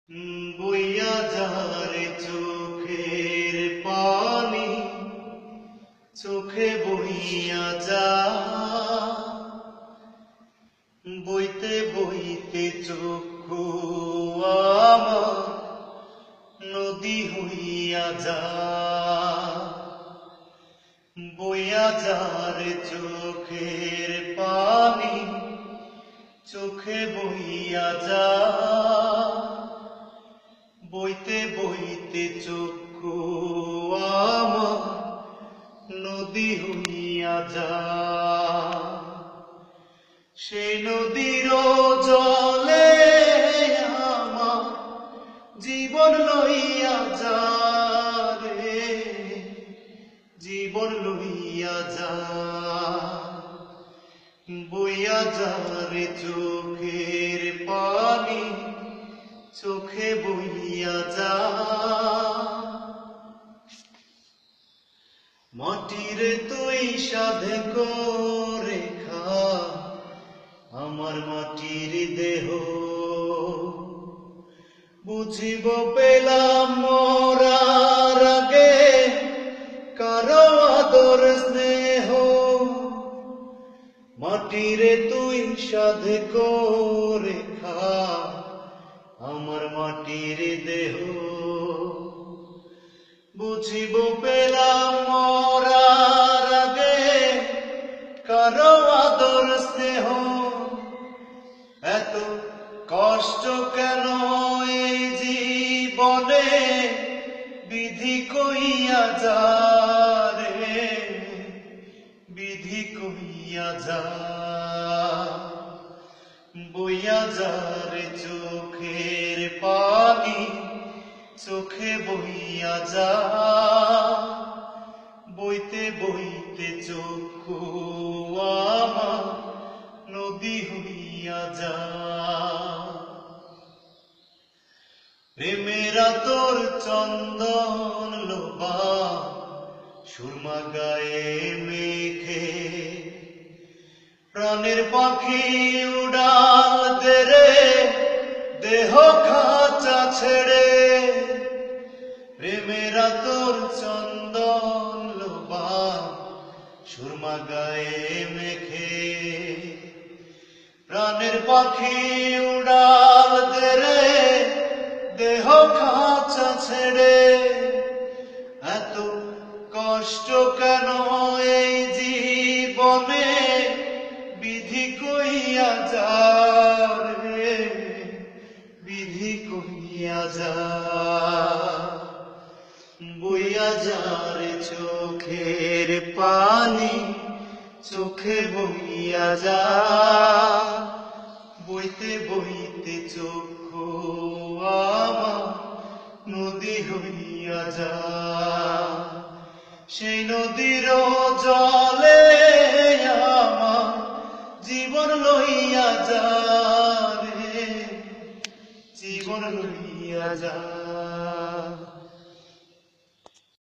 বইয়া যারে চোখের পানি, চোখে বইয়া যা, বইতে বইতে চক্ষু আমার নদী হইয়া যা। বইয়া যারে চোখের পানি, চোখে বইয়া যা, বইতে বইতে চক্ষু আমার নদী হইয়া যা। সেই নদীর জলে আমার জীবন লইয়া যা রে, জীবন লইয়া যা। বইয়া যারে চোখের পানি, চোখে বইয়া যা। মাটির তুই সাধে করে খা আমার মাটির দেহ, বুঝিব পেলাম মরার আগে কারো আদর স্নেহ। মাটির তুই সাধে করে খা আমার মাটির দেহ, বুঝিব পেলাম মরার আগে কারো আদর স্নেহ। এত কষ্ট কেন এই জীবনে, বিধি কইয়া যা রে, বিধি কইয়া যা। বইয়া যারে চোখের পানি, চোখে বইয়া যা, বইতে বইতে চক্ষু আমার নদী হইয়া যা। প্রেমেরা তোর চন্দন লোবা সুরমা গায়ে মেখে, প্রাণের পাখি উড়াল দে রে দেহ খাঁচা ছেড়ে। প্রেমেরা তোর চন্দন লোবা সুরমা গায়ে মেখে, প্রাণের পাখি উড়াল দে রে দেহ খাঁচা ছেড়ে। এত কষ্ট কেন এই জীবনে, বিধি কইয়া যা রে, বিধি কইয়া যা। বইয়া যারে চোখের পানি, চোখে বইয়া যা, বইতে বইতে চক্ষু আমার নদী হইয়া যা। সেই নদীর জলে আমার জীবন লইয়া যা রে, জীবন লইয়া যা।